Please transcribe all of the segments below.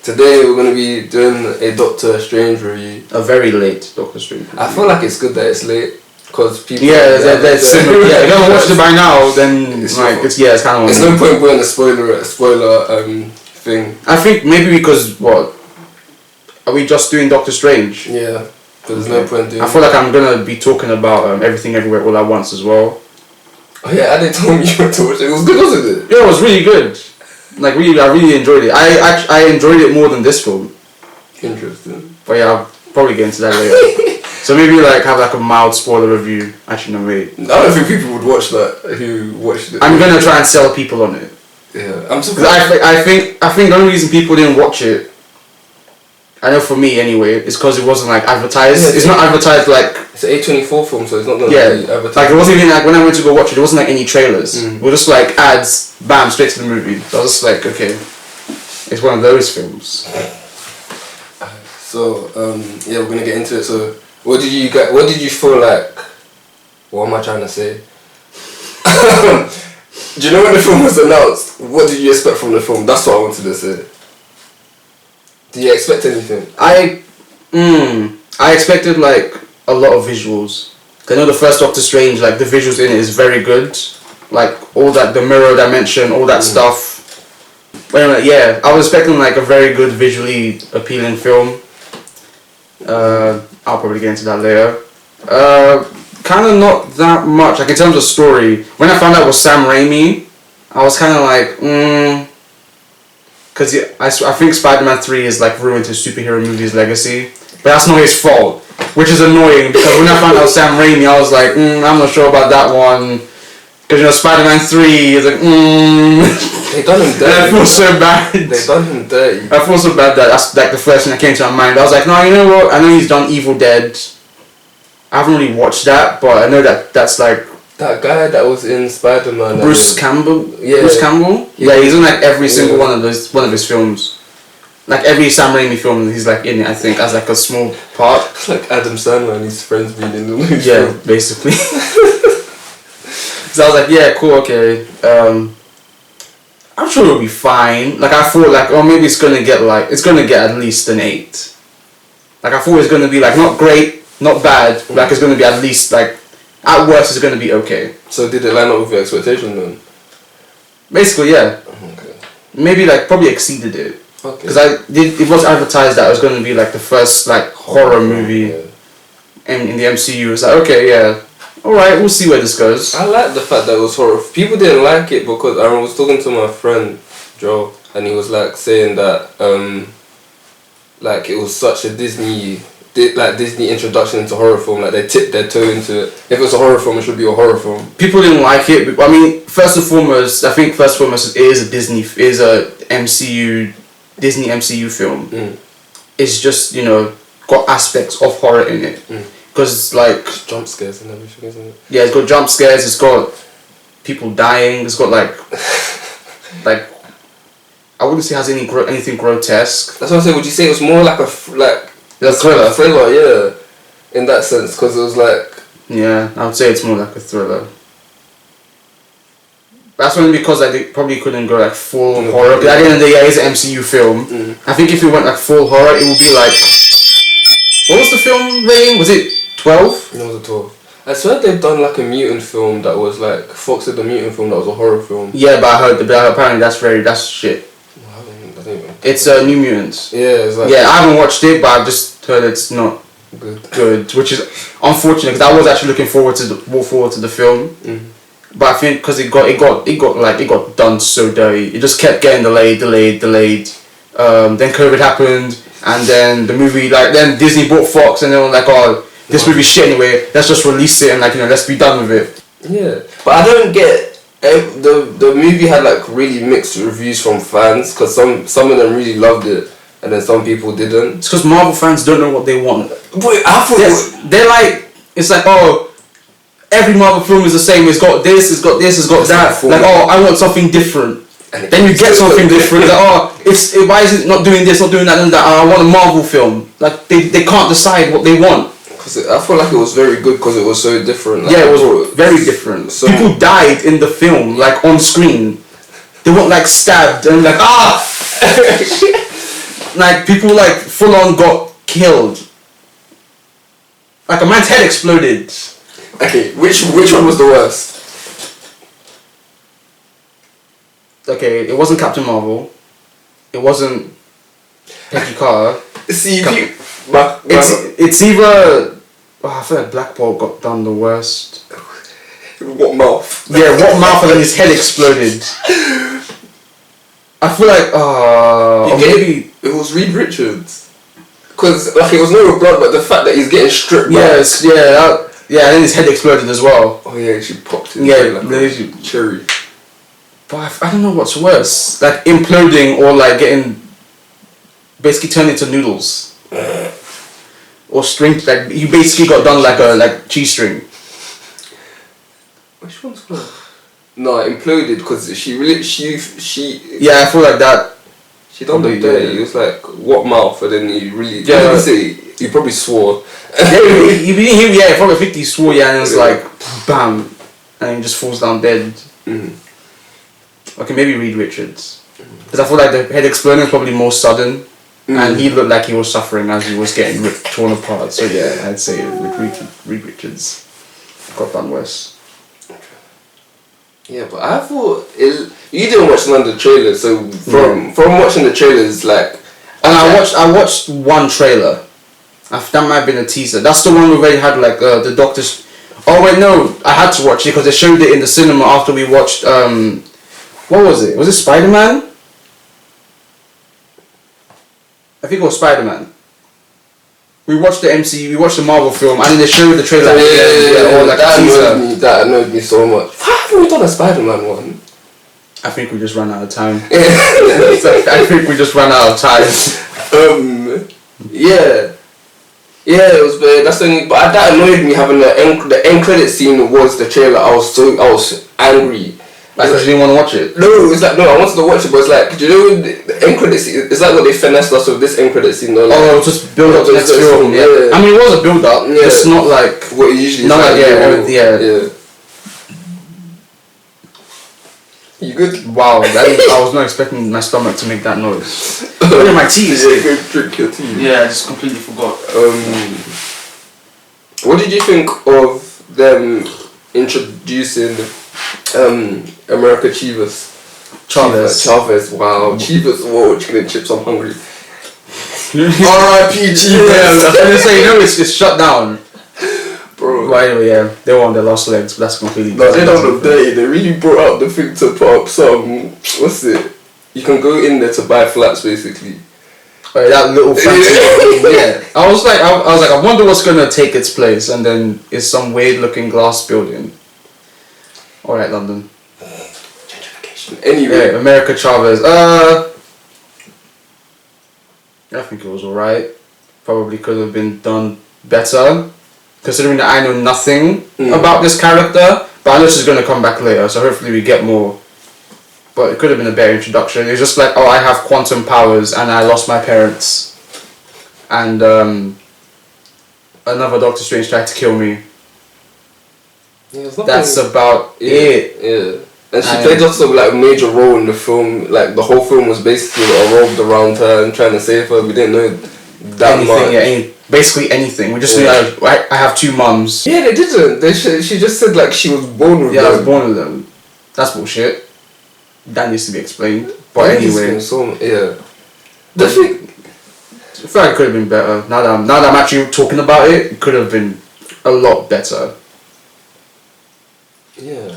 Today we're going to be doing a Doctor Strange review. A very late Doctor Strange review. I feel like it's good that it's late. Because people... Yeah, they're similar. Yeah, if you haven't watched it by now, then it's kind of... It's no point putting a spoiler thing. I think maybe because, what? Are we just doing Doctor Strange? Yeah, because there's no point doing... I feel like I'm going to be talking about Everything Everywhere All at Once as well. Oh yeah, I didn't tell me you were to watch it. It was good, wasn't it? Yeah, it was really good. Like, really, I really enjoyed it. I enjoyed it more than this film. Interesting. But yeah, I'll probably get into that later. So maybe like have like a mild spoiler review. Actually, no wait. I don't think people would watch that who watched it. I'm gonna try and sell people on it. Yeah, I'm surprised. I think the only reason people didn't watch it, I know for me anyway, is because it wasn't like advertised. Yeah, it's not advertised like. It's an A24 film, so it's not gonna be advertised. Like it wasn't even like when I went to go watch it, it wasn't like any trailers. It was just like ads, bam, straight to the movie. So I was just like, okay, it's one of those films. So yeah, we're gonna get into it. So what did you get? What did you feel like? What am I trying to say? Do you know when the film was announced? What did you expect from the film? That's what I wanted to say. Did you expect anything? I expected like a lot of visuals. I know the first Doctor Strange, like the visuals in it is very good. Like all that, the mirror dimension, all that stuff. But anyway, yeah, I was expecting like a very good visually appealing film. I'll probably get into that later. Kind of not that much. Like in terms of story, when I found out it was Sam Raimi, I was kind of like, because I think Spider-Man 3 is like ruined his superhero movie's legacy, but that's not his fault, which is annoying because when I found out Sam Raimi, I was like, I'm not sure about that one, because you know Spider-Man 3 is like, They done him dirty. I feel so bad. They done him dirty. I feel so bad that that's like the first thing that came to my mind. I was like, no, you know what? I know he's done Evil Dead. I haven't really watched that, but I know that that's like that guy that was in Spider-Man. Bruce Campbell. Yeah. Bruce Campbell. Yeah, he's in like every single one of his films. Like every Sam Raimi film, he's like in it. I think as like a small part. It's like Adam Sandler and his friends being in the movie. Yeah, basically. So I was like, yeah, cool, okay. I'm sure it'll be fine. Like I thought, like maybe it's gonna get at least an 8. Like I thought it's gonna be like not great, not bad. Like it's gonna be at least like at worst it's gonna be okay. So did it line up with your expectation then? Basically, yeah. Okay. Maybe like probably exceeded it. Okay. Because it was advertised that it was gonna be like the first like horror movie in the MCU. It's like okay, yeah. Alright, we'll see where this goes. I like the fact that it was horror. People didn't like it because I was talking to my friend Joe and he was like saying that like it was such a Disney introduction into horror film, like they tipped their toe into it. If it's a horror film, it should be a horror film. People didn't like it. I mean, first and foremost, it is a Disney MCU film. It's just, you know, got aspects of horror in it. Because like jump scares and everything, isn't it? Yeah, it's got jump scares. It's got people dying. It's got like I wouldn't say it has anything grotesque. That's what I'm saying. Would you say it was more like a thriller? Thriller, yeah, in that sense, because it was like. Yeah, I would say it's more like a thriller. That's only because they probably couldn't go like full horror. Because at the end of the day, it's an MCU film. I think if we went like full horror, it would be like. What was the film rating? Was it 12? It was a 12. I swear they've done like a mutant film that was like Fox did the mutant film that was a horror film. Yeah, but I heard apparently that's shit. It's New Mutants. Yeah, it's like. Yeah, I haven't watched it, but I've just heard it's not good, which is unfortunate because I was actually looking forward to the film. But I think because it got done so dirty, it just kept getting delayed. Then COVID happened, and then the movie then Disney bought Fox, and they were like, oh, this movie's shit anyway. Let's just release it and let's be done with it. Yeah, but I don't get. The movie had like really mixed reviews from fans because some of them really loved it and then some people didn't. It's because Marvel fans don't know what they want. Wait, I thought they're like, it's like, oh, every Marvel film is the same. It's got this, it's got this, it's got that. Like, oh, I want something different. And then you get something different. Like, oh, why is it not doing this, not doing that, and that? I want a Marvel film. Like they can't decide what they want. I feel like it was very good because it was so different. Like, yeah, it was very different. So people died in the film, like on screen. They weren't like stabbed and like like people like full on got killed. Like a man's head exploded. Okay, which one was the worst? Okay, it wasn't Captain Marvel. It wasn't Peggy Carter. See, It's either. Oh, I feel like Black Bolt got done the worst. what mouth? Yeah, what mouth and then his head exploded. I feel like or maybe it was Reed Richards. Because like it was no blood, but the fact that he's getting stripped. Yes, yeah, and then his head exploded as well. Oh yeah, she popped it. Yeah, like a cherry. But I don't know what's worse, like imploding or like getting basically turned into noodles. Or string, like you basically got done like cheese string. Which one's worse? No, it imploded because she. Yeah, I feel like that. She done the dirty. It was like what mouth, and then he really. Yeah. What did he say? He probably swore. Yeah, you didn't hear. Yeah, probably 50 swore. Yeah, and it's like bam, and he just falls down dead. Okay, maybe Reed Richards, because I feel like the head explosion is probably more sudden. And he looked like he was suffering as he was getting torn apart. So yeah, I'd say Reed Richards got done worse. Yeah, but I thought you didn't watch none of the trailers. So from watching the trailers, like, and I watched one trailer. That might have been a teaser. That's the one we already had like the doctors. Oh wait, no, I had to watch it because they showed it in the cinema after we watched. What was it? Was it Spider-Man? I think it was Spider-Man. We watched the MCU, we watched the Marvel film, and then they showed the trailer. That annoyed me so much. Why haven't we done a Spider-Man one? I think we just ran out of time. I think we just ran out of time. Yeah, it was bad. That's the only. But that annoyed me having the end credit scene was the trailer. I was angry. Like, because you didn't want to watch it? No, it's like, no, I wanted to watch it, but it's like, do you know the end credit scene? It's like what they finessed us with this end credit scene, though. Like, just build up to the next film. Yeah. I mean, it was a build up. Yeah. Just not like what it usually is. Not like, yeah. You good? Wow, I was not expecting my stomach to make that noise. Look at my teeth. Yeah, go drink your tea. Yeah, I just completely forgot. What did you think of them introducing America Chavez, wow, Chivas, whoa, chicken and chips, I'm hungry. R.I.P. Chivas. Yeah, I was gonna say, it's shut down. Bro. But anyway, yeah, they were on their last legs, but that's completely no, they don't look dirty. They really brought out the thing to put up some, what's it? You can go in there to buy flats, basically. Like that little fancy yeah. I was like, I wonder what's gonna take its place, and then it's some weird looking glass building. Alright, London. Gentrification. Anyway. Yeah, America Chavez. I think it was alright. Probably could have been done better. Considering that I know nothing about this character. But I know she's going to come back later, so hopefully we get more. But it could have been a better introduction. It was just like, oh, I have quantum powers and I lost my parents. And another Doctor Strange tried to kill me. Yeah, that's about it. Yeah. And she played also like a major role in the film. Like the whole film was basically revolved around her and trying to save her. We didn't know that much. Yeah, basically anything. We just knew I have two mums. Yeah, they didn't. She just said like she was born with them. Yeah, I was born with them. That's bullshit. That needs to be explained. But anyway. The thing. I feel like it could have been better. Now that I'm actually talking about it, it could have been a lot better. Yeah.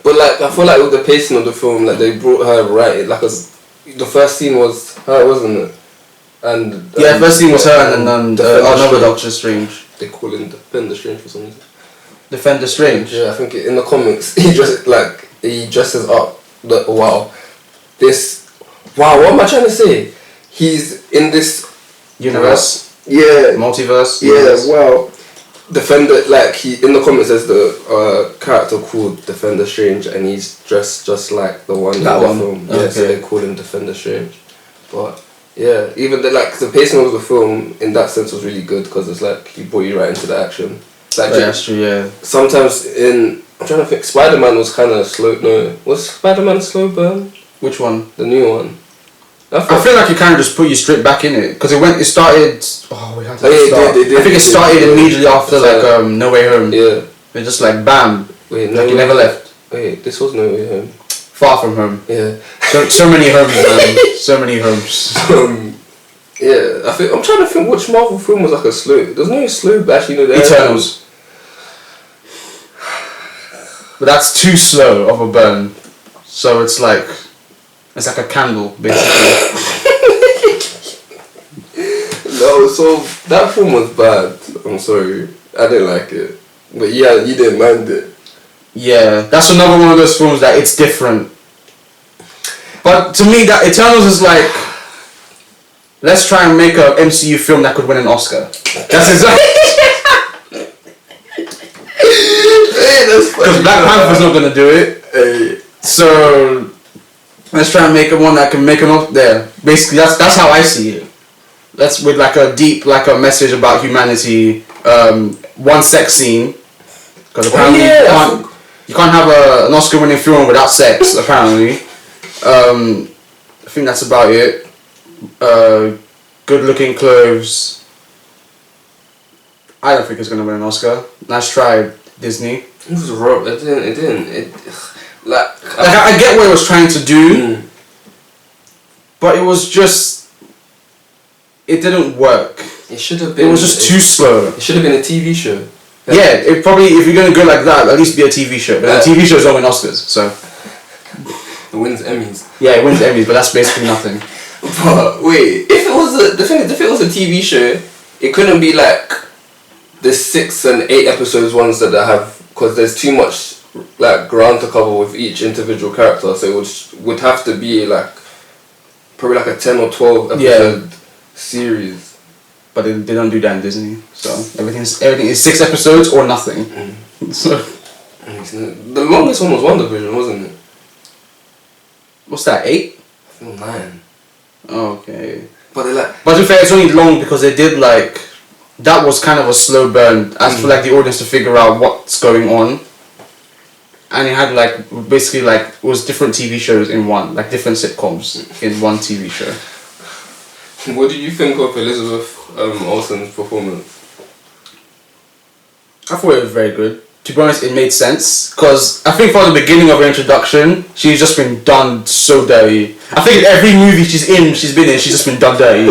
But like I feel like with the pacing of the film, like they brought her right. Like the first scene was her, wasn't it? And first scene was her, and then another Doctor Strange. They call him Defender Strange for some reason. Defender Strange. Yeah, I think in the comics he dresses up. What am I trying to say? He's in this universe. Multiverse. Yeah. Wow. Defender, like he in the comics there's the character called Defender Strange, and he's dressed just like the one in the film. Yeah, so they call him Defender Strange. But yeah, even the pacing of the film in that sense was really good because it's like he brought you right into the action. Like that's true. Yeah. Sometimes I'm trying to think. Spider-Man was kind of slow. No, was Spider-Man slow burn? Which one? The new one. I feel like it kind of just put you straight back in it because it started. Oh, we had to start. It did, I think it started immediately after No Way Home. Yeah. It just like bam. Wait, like you never left. Wait, this was No Way Home. Far From Home. Yeah. So many homes, man. So many homes. Yeah, I'm trying to think which Marvel film was like a slow. There's no slow, but actually no. Eternals. But that's too slow of a burn. So it's like a candle, basically. No, so that film was bad. I'm sorry, I didn't like it. But yeah, you didn't mind it. Yeah, that's another one of those films that it's different. But to me, that Eternals is like, let's try and make a MCU film that could win an Oscar. That's exactly. Because Black Panther's not gonna do it. So let's try and make one that can make an Oscar. There, basically, that's how I see it. That's with like a deep, like a message about humanity. One sex scene, because apparently you can't have an Oscar-winning film without sex. Apparently, I think that's about it. Good-looking clothes. I don't think it's gonna win an Oscar. Nice try, Disney. It was rough. It didn't. I get what it was trying to do, but it was just. It didn't work. It should have been. It was just too slow. It should have been a TV show. Yeah, it probably, if you're gonna go like that, at least be a TV show. But TV shows don't win Oscars, so. It wins Emmys. Yeah, it wins Emmys, but that's basically nothing. But wait, if it was if it was a TV show, it couldn't be like the 6 and 8 episodes ones that I have, because there's too much like ground to cover with each individual character. So it would have to be like probably like a 10 or 12 episode series. But they don't do that in Disney, so everything is 6 episodes or nothing. So the longest one was WandaVision, wasn't it? What's that, 8? I think 9. Oh, okay. But they like. But to be fair, it's only long because they did like. That was kind of a slow burn as for like the audience to figure out what's going on. And it had like basically like it was different TV shows in one, like different sitcoms in one TV show. What did you think of Elizabeth Olsen's performance? I thought it was very good. To be honest, it made sense because I think from the beginning of her introduction, she's just been done so dirty. I think in every movie she's been in, she's just been done dirty.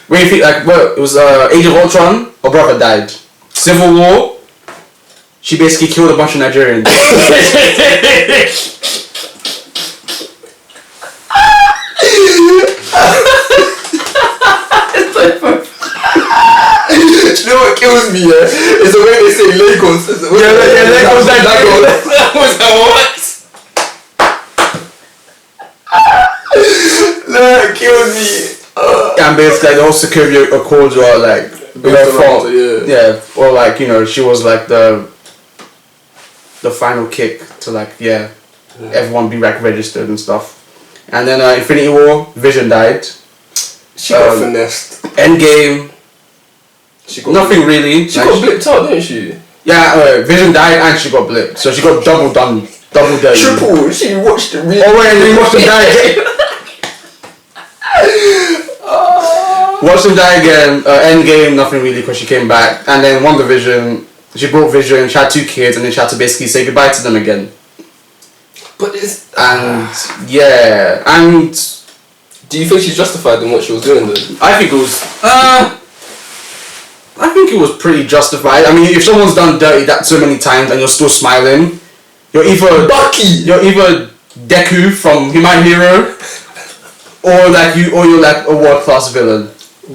When you think like, well, it was Age of Ultron, her brother died. Civil War, she basically killed a bunch of Nigerians. You know what kills me, is the way they say Lagos. Lagos. That was what? That kills me. And basically, the whole security accords were like her fault. Yeah, or like she was like the final kick to like everyone be like registered and stuff. And then Infinity War, Vision died. She got finessed. Endgame. Nothing really. She got blipped out, didn't she? Yeah, Vision died and she got blipped, so she got double dirty. Triple. She watched it. Oh wait, and then watched him die again. Watched him die again. Endgame, nothing really because she came back, and then WandaVision. She brought Vision. She had 2 kids, and then she had to basically say goodbye to them again. But it's and. Do you think she's justified in what she was doing then? I think it was. I think it was pretty justified. I mean, if someone's done dirty that so many times and you're still smiling, you're either Bucky. You're either Deku from Human Hero, or you're like a world-class villain.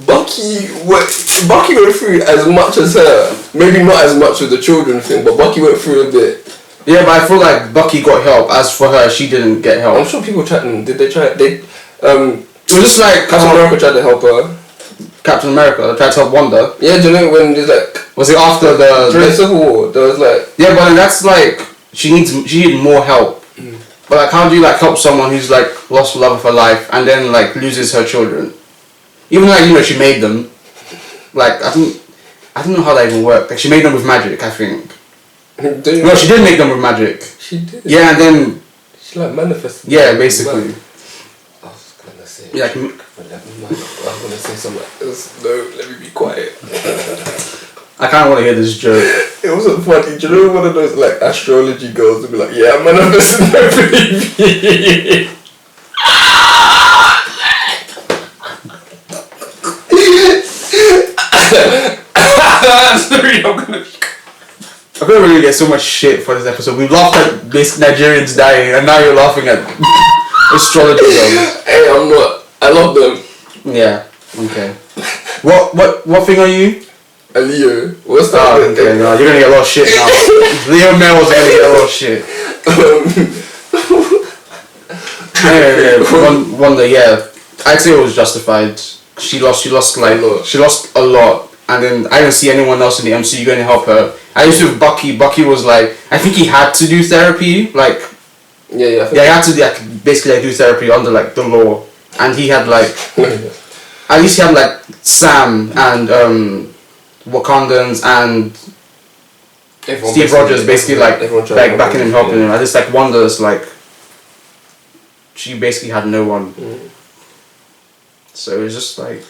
Bucky went through as much as her. Maybe not as much with the children thing, but Bucky went through a bit. Yeah, but I feel like Bucky got help. As for her, she didn't get help. I'm sure people chatting. Did they try? It was just like Captain America tried to help her. Captain America tried to help Wanda. Yeah, do you know when there's like? Was it after during Civil War? There was like. Yeah, but that's like she needed more help. But like, how do you like help someone who's like lost the love of her life and then like loses her children? Even though she made them. Like I don't know how that even worked. Like she made them with magic, I think. No, she did make them with magic. She did. Yeah, and then she like manifested. Yeah, basically. Yeah, like, I'm gonna say something like this. No, let me be quiet. I kind of want to hear this joke. It wasn't funny. Do you know one of those like astrology girls would be like, yeah, man, I'm listening to baby. Sorry, I'm gonna really get so much shit for this episode. We laughed at basic Nigerians dying, and now you're laughing at astrology girls. Hey, I'm not. I love them. Yeah. Okay. What thing are you? A Leo. What's that? Okay, no, you're gonna get a lot of shit now. Leo males are gonna get a lot of shit. Anyway, yeah, I'd say it was justified. She lost a lot, and then I didn't see anyone else in the MCU going to help her. I used to with Bucky. Bucky was like, I think he had to do therapy, like. Yeah. He had to basically do therapy under like the law, and he had like, at least he had like Sam and Wakandans and Steve Rogers basically like backing him, helping him. I just like wonder, it's like she basically had no one. So it's just like,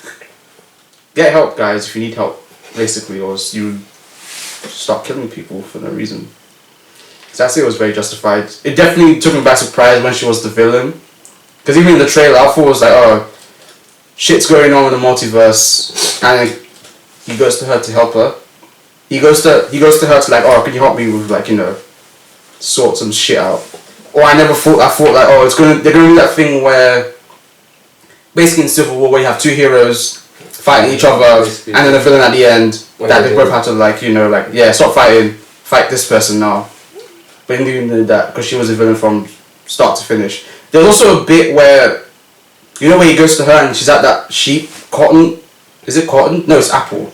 get help, guys, if you need help, basically, or you start killing people for no reason. So I say it was very justified. It definitely took me by surprise when she was the villain, because even in the trailer, I thought it was like, oh, shit's going on with the multiverse, and he goes to her to help her. He goes to her to like, oh, can you help me with like, you know, sort some shit out. Or I thought like, oh, they're gonna do that thing where basically in Civil War where you have two heroes fighting each other and then a villain at the end that they both have to like, you know, like, yeah, stop fighting, fight this person now. But they didn't do that because she was a villain from start to finish. There's also a bit where, you know, where he goes to her and she's at that sheep, cotton. Is it cotton? No, it's apple.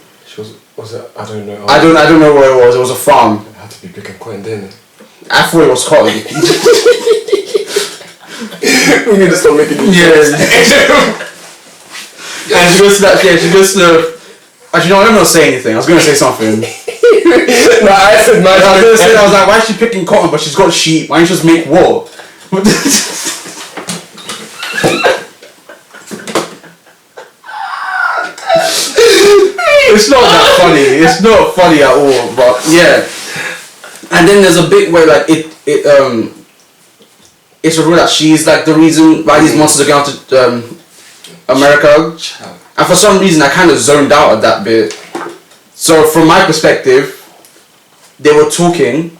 Was it? I don't know. I don't know where it was. It was a farm. It had to be big and cotton, didn't it? I thought it was cotton. We need to start making these jokes. And she goes to that. Yeah, she goes to. Actually, no, I'm not saying anything. I was gonna say something. No, I said my. I was like, why is she picking cotton? But she's got sheep. Why don't you just make wool? It's not that funny. It's not funny at all. But yeah. And then there's a bit where like it's revealed that she's like the reason why these monsters are going to America. And for some reason I kind of zoned out at that bit. So from my perspective, they were talking,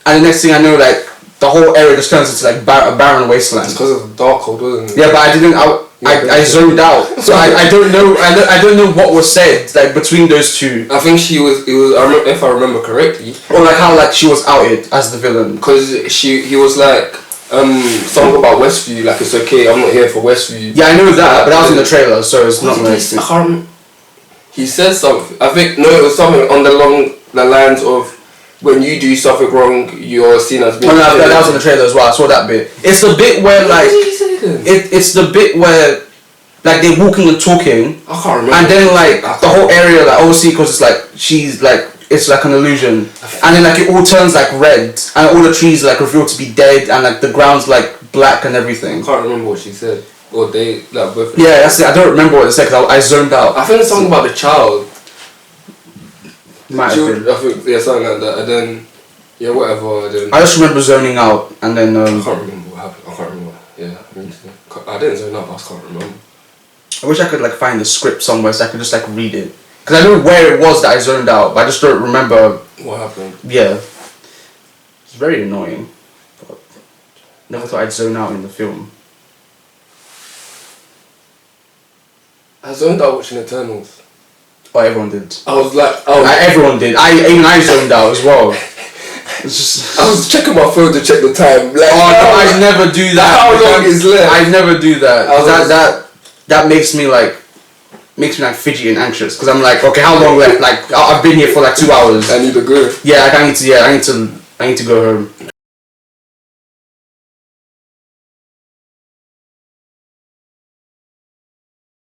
and the next thing I know, like the whole area just turns into like a barren wasteland. It's because of the dark cold, wasn't it? Yeah, but I zoned out, so I don't know. I don't know what was said like between those two. I think she was. It was. If I remember correctly, or like how like she was outed as the villain because he was like something about Westview. Like, it's okay. I'm not here for Westview. Yeah, I know that, but that was in the trailer, so it's not like. He says something. I think no, it was something on the lines of, when you do something wrong, you're seen as being. Oh no, that was in the trailer as well. I saw that bit. It's the bit where like. What did he say then? It's the bit where like they're walking and talking. I can't remember. And then like the whole area, like obviously because it's like she's like it's like an illusion, and then like it all turns like red, and all the trees are like revealed to be dead, and like the ground's like black and everything. I can't remember what she said. Or they like both. Yeah, that's it. I don't remember what they said because I zoned out. I think it's something about the child. Might have been. I think something like that, and then whatever. Then I just remember zoning out, and then. I can't remember what happened. I can't remember. Yeah, I didn't zone out. I just can't remember. I wish I could like find the script somewhere so I could just like read it, because I know where it was that I zoned out, but I just don't remember what happened. Yeah, it's very annoying. But never thought I'd zone out in the film. I zoned out watching Eternals. Oh, everyone did. I was like, everyone did. Even I zoned out as well. It's just. I was checking my phone to check the time. Like, oh no, I never do that. How long is left? I never do that. That makes me like fidgety and anxious, because I'm like, okay, how long left? Like I've been here for like 2 hours. I need to go. Yeah, I need to go home.